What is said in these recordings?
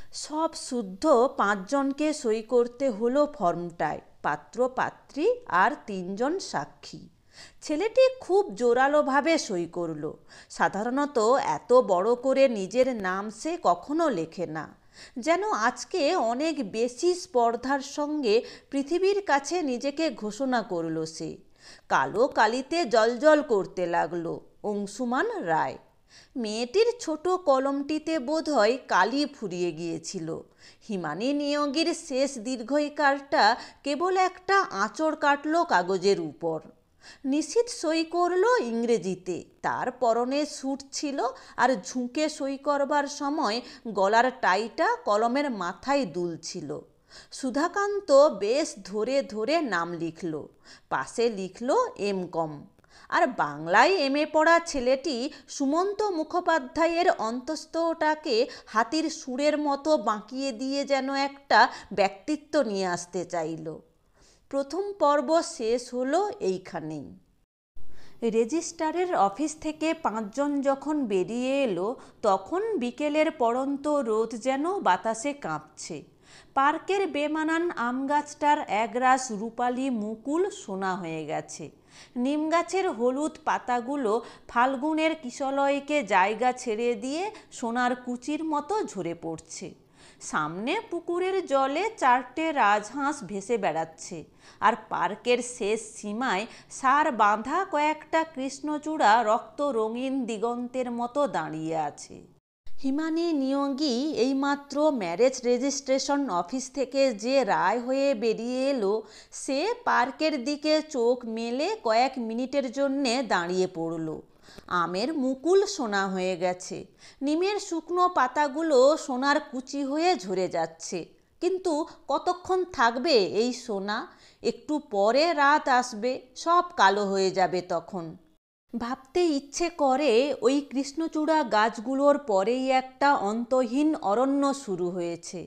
সব শুদ্ধ ৫ জনকে সই করতে হলো ফর্মটায়, পাত্র পাত্রী আর ৩ জন সাক্ষী। ছেলেটি খুব জোরালোভাবে সই করল। সাধারণত এত বড় করে নিজের নাম সে কখনো লেখে না। যেন আজকে অনেক বেশি স্পর্ধার সঙ্গে পৃথিবীর কাছে নিজেকে ঘোষণা করল সে। কালো কালিতে জলজল করতে লাগলো অংশুমান রায়। মেয়েটির ছোট কলমটিতে বোধহয় কালি ফুরিয়ে গিয়েছিল। হিমানী নিয়োগীর শেষ দীর্ঘইকারটা কেবল একটা আঁচড় কাটল কাগজের উপর। নিশীথ সই করল ইংরেজিতে। তার পরনে স্যুট ছিল আর ঝুঁকে সই করবার সময় গলার টাইটা কলমের মাথায় দুলছিল। সুধাকান্ত বেশ ধরে ধরে নাম লিখল, পাশে লিখল এম.কম। আর বাংলায় এম.এ পড়া ছেলেটি সুমন্ত মুখোপাধ্যায়ের অন্তস্তটাকে হাতির সুরের মতো বাঁকিয়ে দিয়ে যেন একটা ব্যক্তিত্ব নিয়ে আসতে চাইল। প্রথম পর্ব শেষ হলো এইখানেই। রেজিস্ট্রারের অফিস থেকে ৫ জন যখন বেরিয়ে এলো, তখন বিকেলের পড়ন্ত রোদ যেন বাতাসে কাঁপছে। পার্কের বেমানান আম গাছটার একরাশ রূপালি মুকুল সোনা হয়ে গেছে। নিম গাছের হলুদ পাতাগুলো ফাল্গুনের কিশলয়কে জায়গা ছেড়ে দিয়ে সোনার কুচির মতো ঝরে পড়ছে। সামনে পুকুরের জলে 4টে রাজহাঁস ভেসে বেড়াচ্ছে, আর পার্কের শেষ সীমায় সার বাঁধা কয়েকটা কৃষ্ণচূড়া রক্ত রঙিন দিগন্তের মতো দাঁড়িয়ে আছে। হিমানী নিয়োগী এইমাত্র ম্যারেজ রেজিস্ট্রেশন অফিস থেকে যে রায় হয়ে বেরিয়ে এলো, সে পার্কের দিকে চোখ মেলে কয়েক মিনিটের জন্যে দাঁড়িয়ে পড়ল। আমের মুকুল সোনা হয়ে গেছে, নিমের শুকনো পাতাগুলো সোনার কুচি হয়ে ঝরে যাচ্ছে। কিন্তু কতক্ষণ থাকবে এই সোনা? একটু পরে রাত আসবে, সব কালো হয়ে যাবে তখন। ভাবতে ইচ্ছে করে ওই কৃষ্ণচূড়া গাছগুলোর পরেই একটা অন্তহীন অরণ্য শুরু হয়েছে,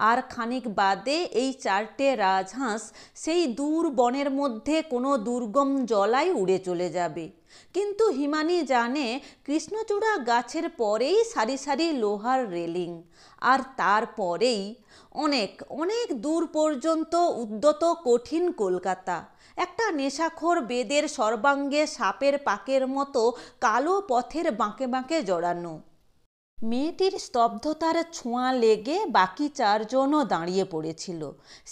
আর খানিক বাদে এই 4টে রাজহাঁস সেই দূর বনের মধ্যে কোনো দুর্গম জলায় উড়ে চলে যাবে। কিন্তু হিমানী জানে কৃষ্ণচূড়া গাছের পরেই সারি সারি লোহার রেলিং, আর তারপরেই অনেক অনেক দূর পর্যন্ত উদ্যত কঠিন কলকাতা, একটা নেশাখোর বেদের সর্বাঙ্গে সাপের পাকের মতো কালো পথের বাঁকে বাঁকে জড়ানো। মেয়েটির স্তব্ধতার ছোঁয়া লেগে বাকি 4 জনও দাঁড়িয়ে পড়েছিল।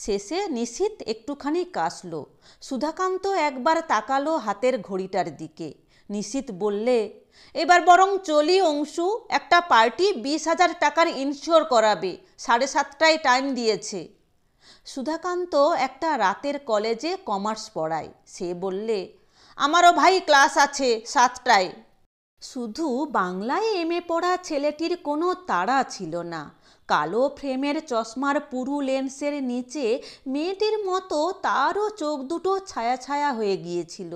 শেষে নিশীথ একটুখানি কাশল। সুধাকান্ত একবার তাকালো হাতের ঘড়িটার দিকে। নিশীথ বললে, এবার বরং চলি অংশু, একটা পার্টি 20,000 টাকার ইনশিওর করাবে, 7:30টায় টাইম দিয়েছে। সুধাকান্ত একটা রাতের কলেজে কমার্স পড়ায়। সে বললে, আমারও ভাই ক্লাস আছে 7টায়। শুধু বাংলায় এম.এ পড়া ছেলেটির কোনো তাড়া ছিল না। কালো ফ্রেমের চশমার পুরু লেন্সের নিচে মেয়েটির মতো তারও চোখ দুটো ছায়া ছায়া হয়ে গিয়েছিল।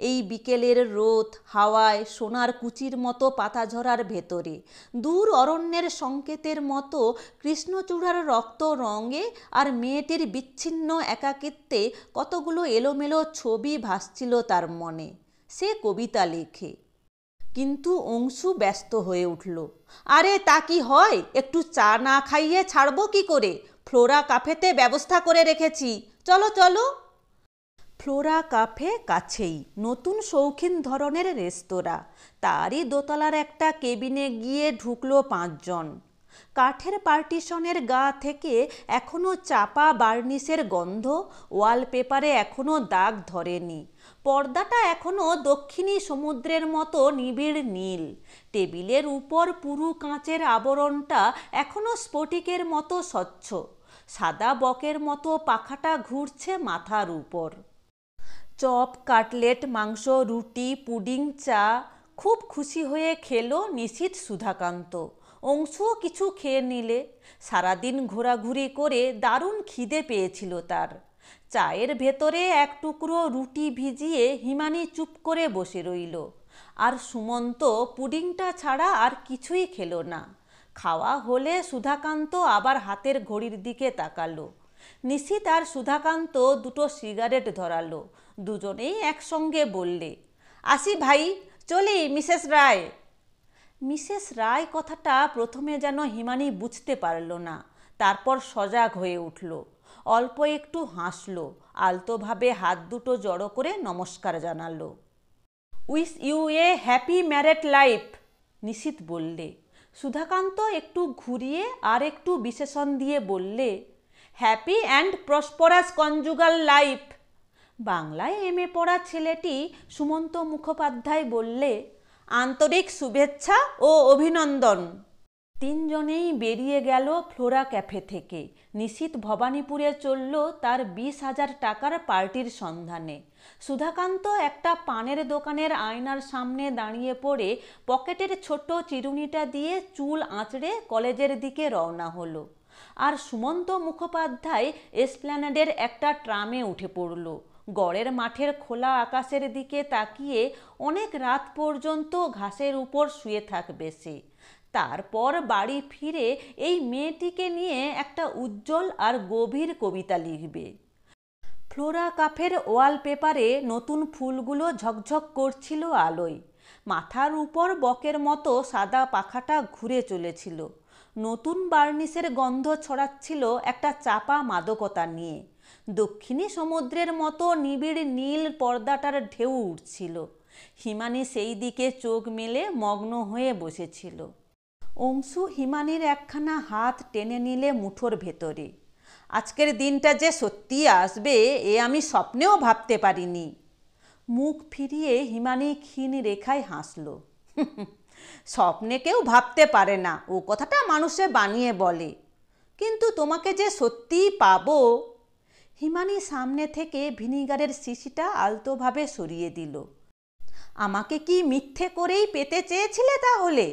এই বিকেলের রোদ হাওয়ায় সোনার কুচির মতো পাতা ঝরার ভেতরে দূর অরণ্যের সংকেতের মতো কৃষ্ণচূড়ার রক্ত রঙে আর মেয়েটির বিচ্ছিন্ন একাকিত্বে কতগুলো এলোমেলো ছবি ভাসছিল তার মনে। সে কবিতা লেখে। কিন্তু অংশু ব্যস্ত হয়ে উঠল। আরে তা কি হয়, একটু চা না খাইয়ে ছাড়বো কি করে? ফ্লোরা কাফেতে ব্যবস্থা করে রেখেছি, চলো চলো। ফ্লোরা কাফে কাছেই, নতুন শৌখিন ধরনের রেস্তোরাঁ। তারই দোতলার একটা কেবিনে গিয়ে ঢুকলো 5 জন। কাঠের পার্টিশনের গা থেকে এখনো চাপা বার্নিশের গন্ধ, ওয়ালপেপারে এখনো দাগ ধরেনি, পর্দাটা এখনো দক্ষিণী সমুদ্রের মতো নিবিড় নীল, টেবিলের উপর পুরু কাঁচের আবরণটা এখনো স্ফটিকের মতো স্বচ্ছ, সাদা বকের মতো পাখাটা ঘুরছে মাথার উপর। চপ, কাটলেট, মাংস, রুটি, পুডিং, চা। খুব খুশি হয়ে খেলো নিশীথ, সুধাকান্ত। অংশুও কিছু খেয়ে নিলে। সারাদিন ঘোরাঘুরি করে দারুণ খিদে পেয়েছিল তার। চায়ের ভেতরে এক টুকরো রুটি ভিজিয়ে হিমানী চুপ করে বসে রইল। আর সুমন্ত পুডিংটা ছাড়া আর কিছুই খেলো না। খাওয়া হলে সুধাকান্ত আবার হাতের ঘড়ির দিকে তাকালো। নিশীথ আর সুধাকান্ত দুটো সিগারেট ধরালো। দুজনেই একসঙ্গে বললে, আসি ভাই, চলি মিসেস রায়। মিসেস রায় কথাটা প্রথমে যেন হিমানি বুঝতে পারল না, তারপর সজাগ হয়ে উঠল, অল্প একটু হাসল, আলতোভাবে হাত দুটো জড়ো করে নমস্কার জানালো। Wish you a happy married life, Nishith বললে। সুধাকান্ত একটু ঘুরিয়ে আর একটু বিশেষণ দিয়ে বললে, happy and prosperous conjugal life. বাংলায় এমএ পড়া ছেলেটি সুমন্ত মুখোপাধ্যায় বললে, আন্তরিক শুভেচ্ছা ও অভিনন্দন। তিনজনেই বেরিয়ে গেল ফ্লোরা ক্যাফে থেকে। নিশীথ ভবানীপুরে চলল তার 20,000 টাকার পার্টির সন্ধানে। সুধাকান্ত একটা পানের দোকানের আয়নার সামনে দাঁড়িয়ে পড়ে পকেটের ছোট চিরুনিটা দিয়ে চুল আঁচড়ে কলেজের দিকে রওনা হলো। আর সুমন্ত মুখোপাধ্যায় এসপ্ল্যানেডের একটা ট্রামে উঠে পড়ল। গড়ের মাঠের খোলা আকাশের দিকে তাকিয়ে অনেক রাত পর্যন্ত ঘাসের উপর শুয়ে থাকবে সে। তারপর বাড়ি ফিরে এই মেয়েটিকে নিয়ে একটা উজ্জ্বল আর গভীর কবিতা লিখবে। ফ্লোরা কাফের ওয়ালপেপারে নতুন ফুলগুলো ঝকঝক করছিল আলোয়। মাথার উপর বকের মতো সাদা পাখাটা ঘুরে চলেছিল। নতুন বার্নিশের গন্ধ ছড়াচ্ছিল একটা চাপা মাদকতা নিয়ে। দক্ষিণী সমুদ্রের মতো নিবিড় নীল পর্দাটার ঢেউ উঠছিল। হিমানি সেই দিকে চোখ মেলে মগ্ন হয়ে বসেছিল। অংশু হিমানির একখানা হাত টেনে নিলে মুঠোর ভেতরে। আজকের দিনটা যে সত্যি আসবে এ আমি স্বপ্নেও ভাবতে পারিনি। মুখ ফিরিয়ে হিমানি ক্ষীণ রেখায় হাসল। স্বপ্নে কেউ ভাবতে পারে না, ও কথাটা মানুষে বানিয়ে বলে, কিন্তু তোমাকে যে সত্যিই পাবো। হিমানি সামনে থেকে ভিনিগারের শিশিটা আলতোভাবে সরিয়ে দিল। আমাকে কি মিথ্যে করেই পেতে চেয়েছিলে তাহলে?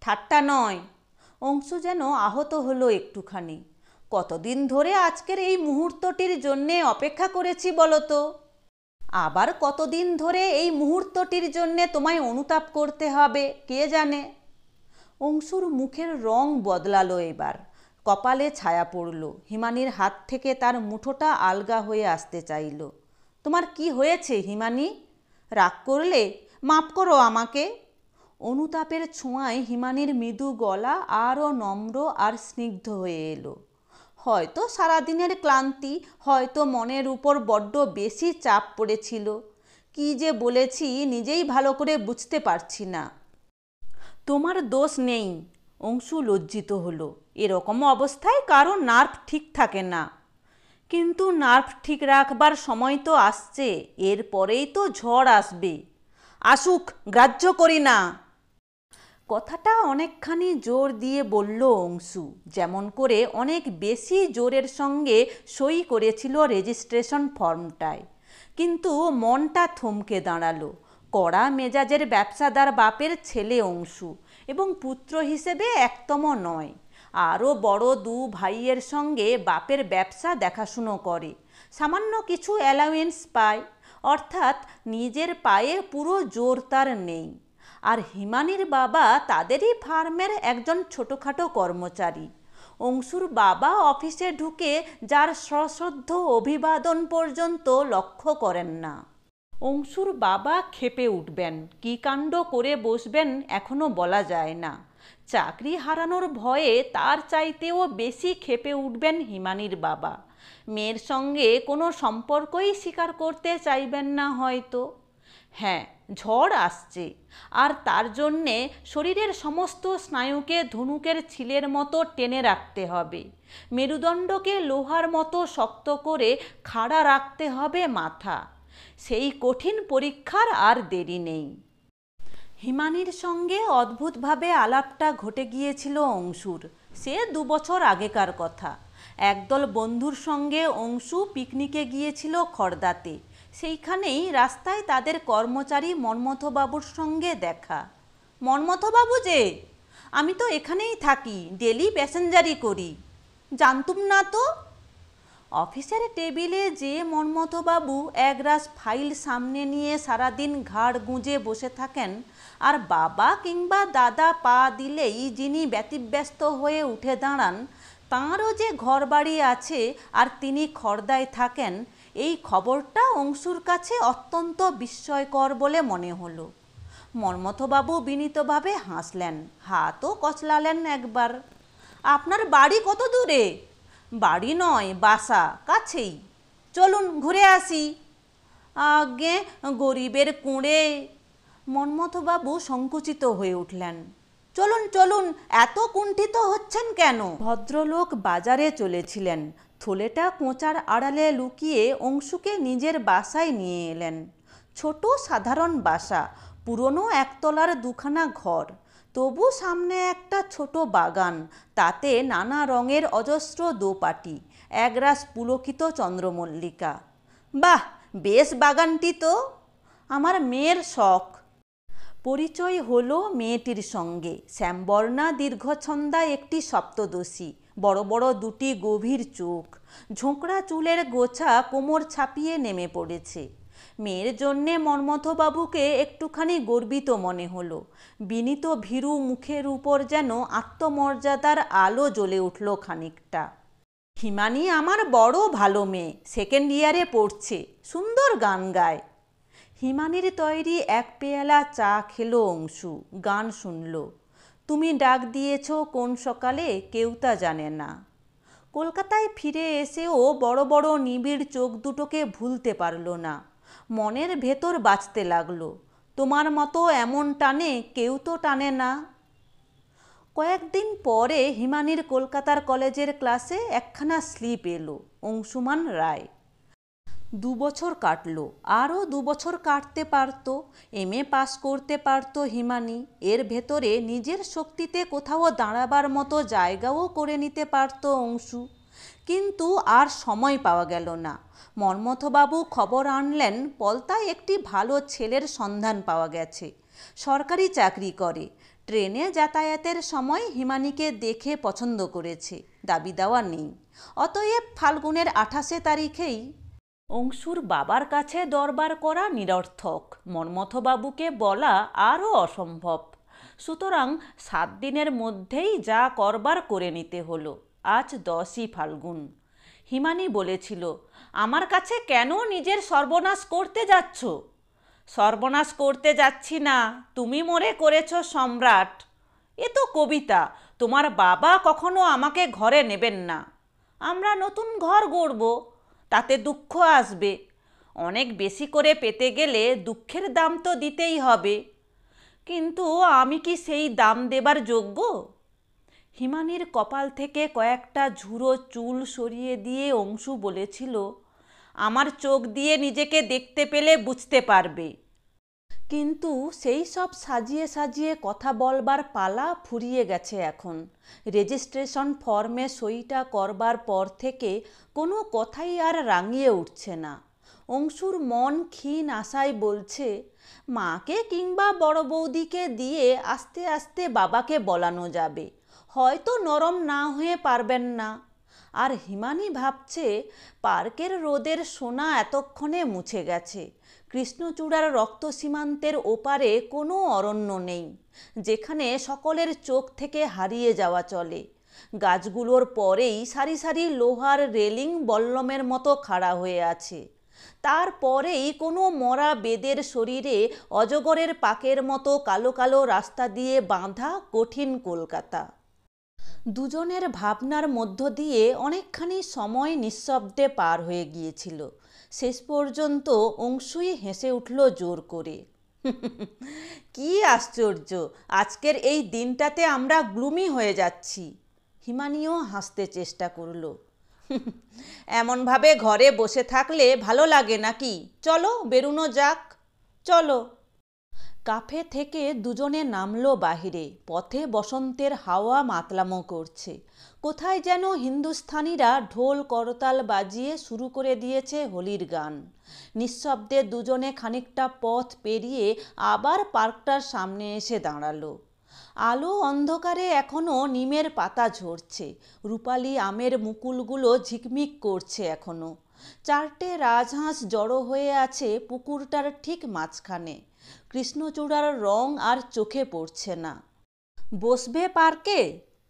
ঠাট্টা নয়। অংশু যেন আহত হলো একটুখানি। কতদিন ধরে আজকের এই মুহূর্তটির জন্যে অপেক্ষা করেছি বলো তো? আবার কতদিন ধরে এই মুহূর্তটির জন্যে তোমায় অনুতাপ করতে হবে কে জানে। অংশুর মুখের রং বদলালো এবার, কপালে ছায়া পড়ল। হিমানির হাত থেকে তার মুঠোটা আলগা হয়ে আসতে চাইল। তোমার কি হয়েছে হিমানি? রাগ করলে? মাপ করো আমাকে। অনুতাপের ছোঁয়ায় হিমানির মৃদু গলা আরও নম্র আর স্নিগ্ধ হয়ে এলো। হয়তো সারাদিনের ক্লান্তি, হয়তো মনের উপর বড্ড বেশি চাপ পড়েছিল। কি যে বলেছি নিজেই ভালো করে বুঝতে পারছি না। তোমার দোষ নেই। অংশু লজ্জিত হলো। এরকম অবস্থায় কারো নার্ভ ঠিক থাকে না। কিন্তু নার্ভ ঠিক রাখবার সময় তো আসছে, এরপরেই তো ঝড় আসবে। আসুক, গ্রাহ্য করি না। কথাটা অনেকখানি জোর দিয়ে বলল অংশু, যেমন করে অনেক বেশি জোরের সঙ্গে সই করেছিল রেজিস্ট্রেশন ফর্মটায়। কিন্তু মনটা থমকে দাঁড়ালো। কড়া মেজাজের ব্যবসাদার বাপের ছেলে অংশু, এবং পুত্র হিসেবে একতম নয়। আরও বড় দু ভাইয়ের সঙ্গে বাপের ব্যবসা দেখাশুনো করে, সামান্য কিছু অ্যালাউয়েন্স পায়, অর্থাৎ নিজের পায়ে পুরো জোর তার নেই। আর হিমানির বাবা তাদেরই ফার্মের একজন ছোটোখাটো কর্মচারী। অংশুর বাবা অফিসে ঢুকে যার সশ্রদ্ধ অভিবাদন পর্যন্ত লক্ষ্য করেন না। অংশুর বাবা ক্ষেপে উঠবেন, কী কাণ্ড করে বসবেন এখনও বলা যায় না। চাকরি হারানোর ভয়ে তার চাইতেও বেশি ক্ষেপে উঠবেন হিমানির বাবা। মেয়ের সঙ্গে কোনো সম্পর্কই স্বীকার করতে চাইবেন না হয়তো। হ্যাঁ, ঝড় আসছে, আর তার জন্যে শরীরের সমস্ত স্নায়ুকে ধনুকের ছিলের মতো টেনে রাখতে হবে। মেরুদণ্ডকে লোহার মতো শক্ত করে খাড়া রাখতে হবে মাথা। সেই কঠিন পরীক্ষার আর দেরি নেই। হিমানির সঙ্গে অদ্ভুতভাবে আলাপটা ঘটে গিয়েছিল অংশুর। সে 2 বছর আগেকার কথা। একদল বন্ধুর সঙ্গে অংশু পিকনিকে গিয়েছিল খড়দাতে। সেইখানেই রাস্তায় তাদের কর্মচারী মন্মথবাবুর সঙ্গে দেখা। মন্মথবাবু যে? আমি তো এখানেই থাকি, ডেলি প্যাসেঞ্জারি করি। জানতুম না তো। অফিসের টেবিলে যে মন্মথবাবু একরাশ ফাইল সামনে নিয়ে সারাদিন ঘাড় গুঁজে বসে থাকেন, আর বাবা কিংবা দাদা পা দিলেই যিনি ব্যতিব্যস্ত হয়ে উঠে দাঁড়ান, তাঁরও যে ঘরবাড়ি আছে আর তিনি খড়দায় থাকেন, এই খবরটা অংশুর কাছে অত্যন্ত বিস্ময়কর বলে মনে হলো। মন্মথবাবু বিনীতভাবে হাসলেন, হাতও কচলালেন একবার। আপনার বাড়ি কত দূরে? বাড়ি নয়, বাসা, কাছেই। চলুন ঘুরে আসি। আগে গরিবের কুঁড়ে। মন্মথবাবু সংকুচিত হয়ে উঠলেন। চলুন চলুন, এত কুণ্ঠিত হচ্ছেন কেন? ভদ্রলোক বাজারে চলেছিলেন। থলেটা কোঁচার আড়ালে লুকিয়ে অংশুকে নিজের বাসায় নিয়ে এলেন। ছোট সাধারণ বাসা, পুরনো একতলার দুখানা ঘর, তবু সামনে একটা ছোট বাগান, তাতে নানা রঙের অজস্র দোপাটি, একরাশ পুলকিত চন্দ্রমল্লিকা। বাহ, বেশ বাগানটি তো। আমার মেয়ের শখ। পরিচয় হলো মেয়েটির সঙ্গে। শ্যামবর্ণা দীর্ঘছন্দা একটি সপ্তদশী, বড় বড় দুটি গভীর চোখ, ঝোঁকড়া চুলের গোছা কোমর ছাপিয়ে নেমে পড়েছে। মেয়ের জন্যে মন্মথবাবুকে একটুখানি গর্বিত মনে হলো। বিনীত ভীরু মুখের উপর যেন আত্মমর্যাদার আলো জ্বলে উঠল খানিকটা। হিমানি আমার বড় ভালো মেয়ে, সেকেন্ড ইয়ারে পড়ছে, সুন্দর গান গায়। হিমানির তৈরি এক পেয়ালা চা খেলো অংশু, গান শুনল। তুমি ডাক দিয়েছ কোন সকালে, কেউ তা জানে না। কলকাতায় ফিরে এসেও বড় বড় নিবিড় চোখ দুটোকে ভুলতে পারল না। মনের ভেতর বাজতে লাগলো, তোমার মতো এমন টানে কেউ তো টানে না। কয়েকদিন পরে হিমানির কলকাতার কলেজের ক্লাসে একখানা স্লিপ এলো, অংশুমান রায়। 2 বছর কাটল, আরও 2 বছর কাটতে পারত, এমএ পাস করতে পারত হিমানি। এর ভেতরে নিজের শক্তিতে কোথাও দাঁড়াবার মতো জায়গাও করে নিতে পারত অংশু। কিন্তু আর সময় পাওয়া গেল না। মন্মথবাবু খবর আনলেন পলতায় একটি ভালো ছেলের সন্ধান পাওয়া গেছে, সরকারি চাকরি করে, ট্রেনে যাতায়াতের সময় হিমানিকে দেখে পছন্দ করেছে, দাবি দেওয়া নেই। অতএব ফাল্গুনের 28 তারিখেই অংশুর বাবার কাছে দরবার করা নিরর্থক, মন্মথবাবুকে বলা আরও অসম্ভব। সুতরাং 7 দিনের মধ্যেই যা করবার করে নিতে হলো। আজ 10ই ফাল্গুন। হিমানি বলেছিল, আমার কাছে কেন নিজের সর্বনাশ করতে যাচ্ছ? সর্বনাশ করতে যাচ্ছি না, তুমি মরে করেছ সম্রাট। এ তো কবিতা, তোমার বাবা কখনো আমাকে ঘরে নেবেন না। আমরা নতুন ঘর গড়ব, তাতে দুঃখ আসবে। অনেক বেশি করে পেতে গেলে দুঃখের দাম তো দিতেই হবে। কিন্তু আমি কি সেই দাম দেবার যোগ্য? হিমানির কপাল থেকে কয়েকটা ঝুড়ো চুল সরিয়ে দিয়ে অংশু বলেছিল, আমার চোখ দিয়ে নিজেকে দেখতে পেলে বুঝতে পারবে। কিন্তু সেই সব সাজিয়ে সাজিয়ে কথা বলবার পালা ফুরিয়ে গেছে এখন। রেজিস্ট্রেশন ফর্মে সইটা করবার পর থেকে কোনো কথাই আর রাঙিয়ে উঠছে না। অংশুর মন ক্ষীণ আশায় বলছে, মাকে কিংবা বড় বৌদিকে দিয়ে আস্তে আস্তে বাবাকে বলানো যাবে, হয়তো নরম না হয়ে পারবেন না। আর হিমানি ভাবছে, পার্কের রোদের সোনা এতক্ষণে মুছে গেছে। কৃষ্ণচূড়ার রক্ত সীমান্তের ওপারে কোনো অরণ্য নেই, যেখানে সকলের চোখ থেকে হারিয়ে যাওয়া চলে। গাছগুলোর পরেই সারি সারি লোহার রেলিং বল্লমের মতো খাড়া হয়ে আছে। তারপরেই কোনো মরা বেদের শরীরে অজগরের পাকের মতো কালো কালো রাস্তা দিয়ে বাঁধা কঠিন কলকাতা। দুজনের ভাবনার মধ্য দিয়ে অনেকখানি সময় নিঃশব্দে পার হয়ে গিয়েছিল। শেষ পর্যন্ত অংশুই হেসে উঠল জোর করে। কি আশ্চর্য, আজকের এই দিনটাতে আমরা গ্লুমি হয়ে যাচ্ছি। হিমানিও হাসতে চেষ্টা করল। এমনভাবে ঘরে বসে থাকলে ভালো লাগে নাকি? চলো বেরুনো যাক, চলো। কাফে থেকে দুজনে নামলো বাহিরে। পথে বসন্তের হাওয়া মাতলামো করছে। কোথায় যেন হিন্দুস্থানিরা ঢোল করতাল বাজিয়ে শুরু করে দিয়েছে হোলির গান। নিঃশব্দে দুজনে খানিকটা পথ পেরিয়ে আবার পার্কটার সামনে এসে দাঁড়ালো। আলো অন্ধকারে এখনো নিমের পাতা ঝরছে, রূপালি আমের মুকুলগুলো ঝিকমিক করছে এখনো। 4টে রাজহাঁস জড়ো হয়ে আছে পুকুরটার ঠিক মাঝখানে। কৃষ্ণচূড়ার রং আর চোখে পড়ছে না। বসবে পার্কে?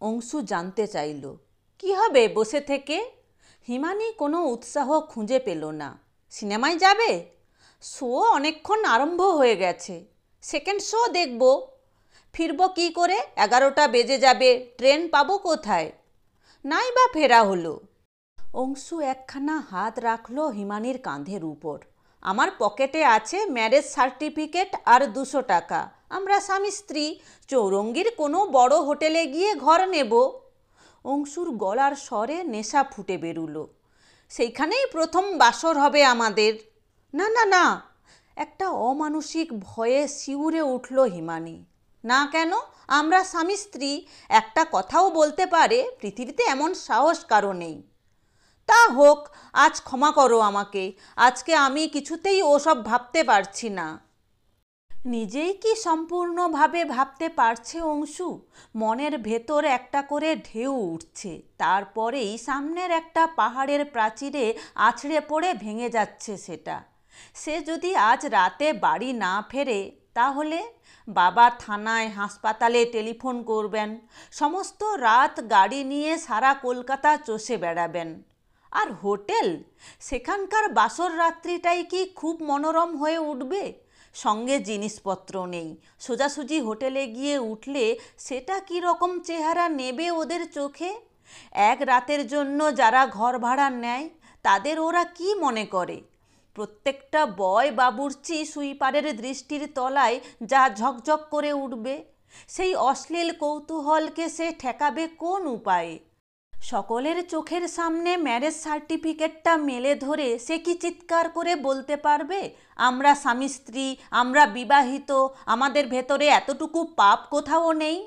অংশু জানতে চাইল। কি হবে বসে থেকে? হিমানি কোনো উৎসাহ খুঁজে পেল না। সিনেমায় যাবে? শো অনেকক্ষণ আরম্ভ হয়ে গেছে। সেকেন্ড শো দেখব। ফিরব কি করে? 11টা বেজে যাবে, ট্রেন পাবো কোথায়? নাই বা ফেরা হলো। অংশু একখানা হাত রাখলো হিমানির কাঁধের উপর। আমার পকেটে আছে ম্যারেজ সার্টিফিকেট আর 200 টাকা। আমরা স্বামী স্ত্রী, চৌরঙ্গীর কোনো বড় হোটেলে গিয়ে ঘর নেব। অংশুর গলার স্বরে নেশা ফুটে বেরুলো। সেইখানেই প্রথম বাসর হবে আমাদের। না না না, একটা অমানসিক ভয়ে শিউরে উঠল হিমানি। না কেন? আমরা স্বামী স্ত্রী, একটা কথাও বলতে পারে, পৃথিবীতে এমন সাহস কারো নেই। তা হোক, আজ ক্ষমা করো আমাকে, আজকে আমি কিছুতেই ওসব ভাবতে পারছি না। নিজেই কি সম্পূর্ণভাবে ভাবতে পারছে অংশু? মনের ভেতর একটা করে ঢেউ উঠছে, তারপরেই সামনের একটা পাহাড়ের প্রাচীরে আছড়ে পড়ে ভেঙে যাচ্ছে সেটা। সে যদি আজ রাতে বাড়ি না ফেরে, তাহলে বাবা থানায় হাসপাতালে টেলিফোন করবেন, সমস্ত রাত গাড়ি নিয়ে সারা কলকাতা চষে বেড়াবেন। আর হোটেল, সেখানকার বাসর রাত্রিটাই কি খুব মনোরম হয়ে উঠবে? সঙ্গে জিনিসপত্র নেই, সোজাসুজি হোটেলে গিয়ে উঠলে সেটা কি রকম চেহারা নেবে ওদের চোখে? এক রাতের জন্য যারা ঘর ভাড়া নেয়, তাদের ওরা কি মনে করে? প্রত্যেকটা বয় বাবুর্চি সুইপারের দৃষ্টির তলায় যা ঝকঝক করে উঠবে, সেই অশ্লীল কৌতূহলকে সে ঠেকাবে কোন উপায়ে? সকলের চোখের সামনে ম্যারেজ সার্টিফিকেটটা মেলে ধরে সে কি চিৎকার করে বলতে পারবে, আমরা স্বামী স্ত্রী, আমরা বিবাহিত, আমাদের ভেতরে এতটুকু পাপ কোথাও নেই?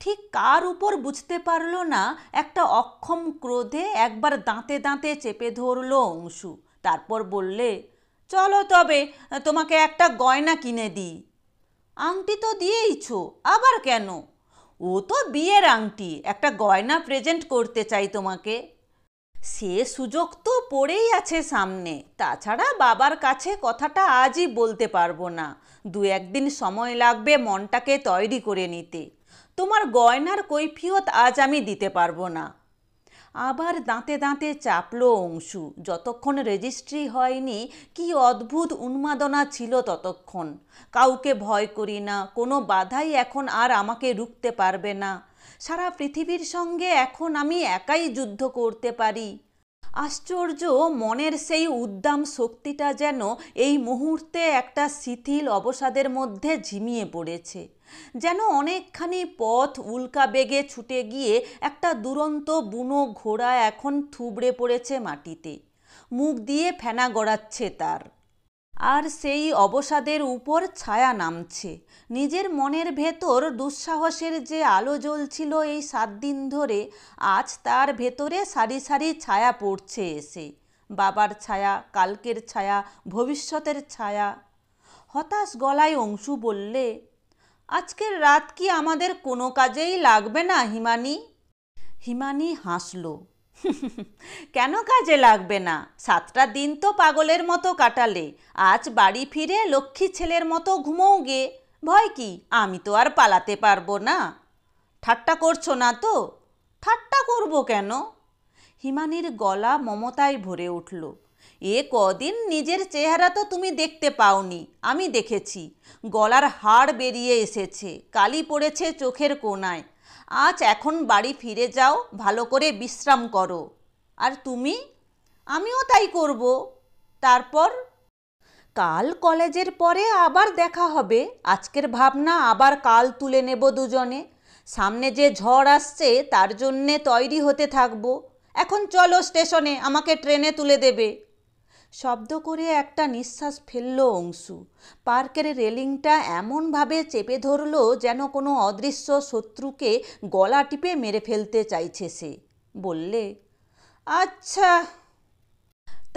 ঠিক কার উপর বুঝতে পারল না, একটা অক্ষম ক্রোধে একবার দাঁতে দাঁতে চেপে ধরল অংশু। তারপর বললে, চলো তবে, তোমাকে একটা গয়না কিনে দিই। আংটি তো দিয়েইছো, আবার কেন? ও তো বিয়ের আংটি, একটা গয়না প্রেজেন্ট করতে চাই তোমাকে। সে সুযোগ তো পড়েই আছে সামনে, তাছাড়া বাবার কাছে কথাটা আজই বলতে পারবো না, 2-1 দিন সময় লাগবে মনটাকে তৈরি করে নিতে। তোমার গয়নার কৈফিয়ত আজ আমি দিতে পারবো না। আবার দাঁতে দাঁতে চাপলো অংশু। যতক্ষণ রেজিস্ট্রি হয়নি, কি অদ্ভুত উন্মাদনা ছিল ততক্ষণ। কাউকে ভয় করি না, কোনো বাধাই এখন আর আমাকে রুখতে পারবে না। সারা পৃথিবীর সঙ্গে এখন আমি একাই যুদ্ধ করতে পারি। আশ্চর্য, মনের সেই উদ্দাম শক্তিটা যেন এই মুহূর্তে একটা শিথিল অবসাদের মধ্যে ঝিমিয়ে পড়েছে। যেন অনেকখানি পথ উল্কা বেগে ছুটে গিয়ে একটা দুরন্ত বুনো ঘোড়া এখন থুবড়ে পড়েছে মাটিতে, মুখ দিয়ে ফেনা গড়াচ্ছে তার। আর সেই অবসাদের উপর ছায়া নামছে। নিজের মনের ভেতর দুঃসাহসের যে আলো জ্বলছিল এই 7 দিন ধরে, আজ তার ভেতরে সারি সারি ছায়া পড়ছে এসে। বাবার ছায়া, কালকের ছায়া, ভবিষ্যতের ছায়া। হতাশ গলায় অংশু বললে, আজকের রাত কি আমাদের কোনো কাজেই লাগবে না হিমানি? হিমানি হাসল। কেন কাজে লাগবে না? 7টা দিন তো পাগলের মতো কাটালে, আজ বাড়ি ফিরে লক্ষ্মী ছেলের মতো ঘুমোও গে। ভয় কি? আমি তো আর পালাতে পারবো না। ঠাট্টা করছো না তো? ঠাট্টা করবো কেন? হিমানির গলা মমতায় ভরে উঠল। এ কদিন নিজের চেহারা তো তুমি দেখতে পাওনি, আমি দেখেছি। গলার হাড় বেরিয়ে এসেছে, কালি পড়েছে চোখের কোণায়। আজ এখন বাড়ি ফিরে যাও, ভালো করে বিশ্রাম করো। আর তুমি? আমিও তাই করব। তারপর? কাল কলেজের পরে আবার দেখা হবে। আজকের ভাবনা আবার কাল তুলে নেব দুজনে। সামনে যে ঝড় আসছে তার জন্যে তৈরি হতে থাকবো। এখন চলো স্টেশনে, আমাকে ট্রেনে তুলে দেবে। শব্দ করে একটা নিঃশ্বাস ফেলল অংশু। পার্কের রেলিংটা এমনভাবে চেপে ধরল যেন কোনো অদৃশ্য শত্রুকে গলা টিপে মেরে ফেলতে চাইছে সে। বললে, আচ্ছা।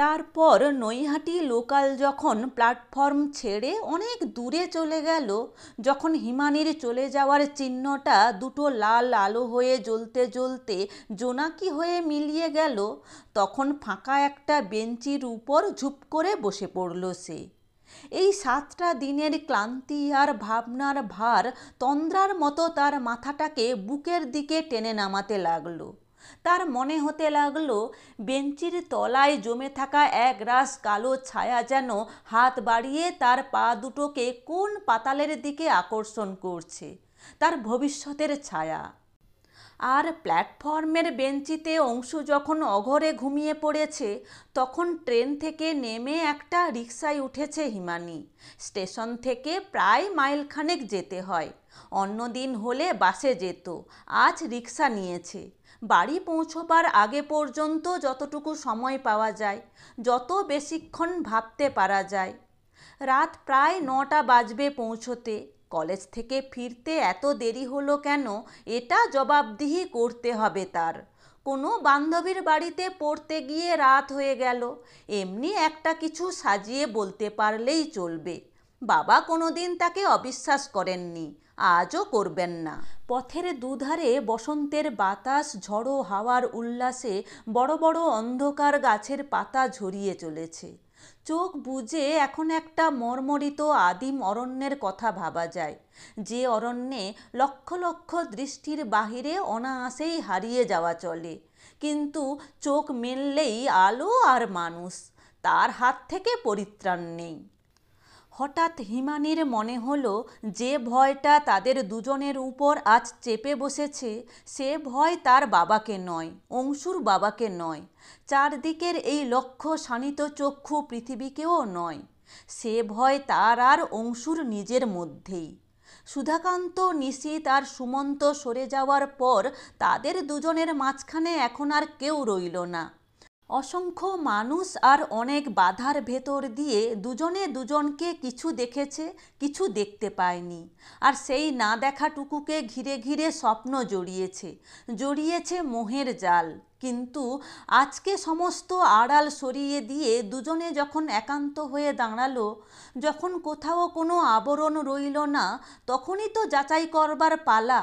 তারপর নৈহাটি লোকাল যখন প্ল্যাটফর্ম ছেড়ে অনেক দূরে চলে গেল, যখন হিমানির চলে যাওয়ার চিহ্নটা দুটো লাল আলো হয়ে জ্বলতে জ্বলতে জোনাকি হয়ে মিলিয়ে গেল, তখন ফাঁকা একটা বেঞ্চির উপর ঝুপ করে বসে পড়ল সে। এই 7টা দিনের ক্লান্তি আর ভাবনার ভার তন্দ্রার মতো তার মাথাটাকে বুকের দিকে টেনে নামাতে লাগলো। তার মনে হতে লাগলো বেঞ্চির তলায় জমে থাকা এক রাশ কালো ছায়া যেন হাত বাড়িয়ে তার পা দুটোকে কোন পাতালের দিকে আকর্ষণ করছে, তার ভবিষ্যতের ছায়া। আর প্ল্যাটফর্মের বেঞ্চিতে অংশু যখন অঘরে ঘুমিয়ে পড়েছে, তখন ট্রেন থেকে নেমে একটা রিকশায় উঠেছে হিমানি। স্টেশন থেকে প্রায় মাইলখানেক যেতে হয়। অন্যদিন হলে বাসে যেত, আজ রিকশা নিয়েছে। বাড়ি পৌঁছবার আগে পর্যন্ত যতটুকু সময় পাওয়া যায়, যত বেশিক্ষণ ভাবতে পারা যায়। রাত প্রায় 9টা বাজবে পৌঁছতে। কলেজ থেকে ফিরতে এত দেরি হলো কেন, এটা জবাবদিহি করতে হবে তার। কোনো বান্ধবীর বাড়িতে পড়তে গিয়ে রাত হয়ে গেল, এমনি একটা কিছু সাজিয়ে বলতে পারলেই চলবে। বাবা কোনোদিন তাকে অবিশ্বাস করেননি, আজও করবেন না। পথের দুধারে বসন্তের বাতাস ঝড়ো হাওয়ার উল্লাসে বড় বড় অন্ধকার গাছের পাতা ঝরিয়ে চলেছে। চোখ বুজে এখন একটা মর্মরিত আদিম অরণ্যের কথা ভাবা যায়, যে অরণ্যে লক্ষ লক্ষ দৃষ্টির বাহিরে অনায়াসেই হারিয়ে যাওয়া চলে, কিন্তু চোখ মেললেই আলো আর মানুষ, তার হাত থেকে পরিত্রাণ নেই। হঠাৎ হিমানির মনে হলো যে ভয়টা তাদের দুজনের উপর আজ চেপে বসেছে, সে ভয় তার বাবাকে নয়, অংশুর বাবাকে নয়, চারদিকের এই লক্ষ্য শানিত চক্ষু পৃথিবীকেও নয়। সে ভয় তার আর অংশুর নিজের মধ্যেই। সুধাকান্ত, নিশীথ আর সুমন্ত সরে যাওয়ার পর তাদের দুজনের মাঝখানে এখন আর কেউ রইল না। অসংখ্য মানুষ আর অনেক বাধার ভেতর দিয়ে দুজনে দুজনকে কিছু দেখেছে, কিছু দেখতে পায়নি। আর সেই না দেখাটুকুকে ঘিরে ঘিরে স্বপ্ন জড়িয়েছে, জড়িয়েছে মোহের জাল। কিন্তু আজকে সমস্ত আড়াল সরিয়ে দিয়ে দুজনে যখন একান্ত হয়ে দাঁড়ালো, যখন কোথাও কোনো আবরণ রইল না, তখনই তো যাচাই করবার পালা।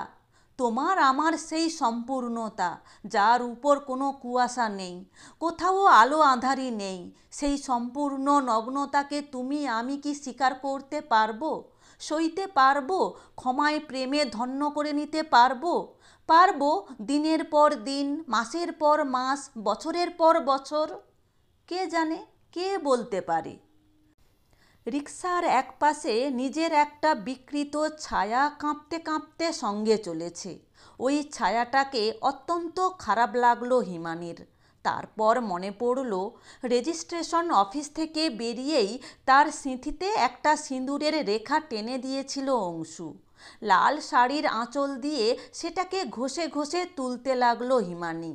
তোমার আমার সেই সম্পূর্ণতা, যার উপর কোনো কুয়াশা নেই, কোথাও আলো আঁধারি নেই, সেই সম্পূর্ণ নগ্নতাকে তুমি আমি কি স্বীকার করতে পারবো, সইতে পারবো, ক্ষমায় প্রেমে ধন্য করে নিতে পারবো? পারবো দিনের পর দিন, মাসের পর মাস, বছরের পর বছর? কে জানে, কে বলতে পারে। রিকশার একপাশে নিজের একটা বিকৃত ছায়া কাঁপতে কাঁপতে সঙ্গে চলেছে। ওই ছায়াটাকে অত্যন্ত খারাপ লাগলো হিমানির। তারপর মনে পড়ল, রেজিস্ট্রেশন অফিস থেকে বেরিয়েই তার সিঁথিতে একটা সিঁদুরের রেখা টেনে দিয়েছিল অংশু। লাল শাড়ির আঁচল দিয়ে সেটাকে ঘষে ঘষে তুলতে লাগলো হিমানি।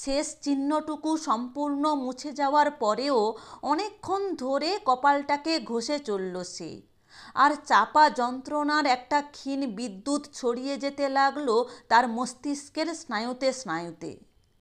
শেষ চিহ্নটুকু সম্পূর্ণ মুছে যাওয়ার পরেও অনেকক্ষণ ধরে কপালটাকে ঘষে চলল সে। আর চাপা যন্ত্রণার একটা ক্ষীণ বিদ্যুৎ ছড়িয়ে যেতে লাগলো তার মস্তিষ্কের স্নায়ুতে স্নায়ুতে।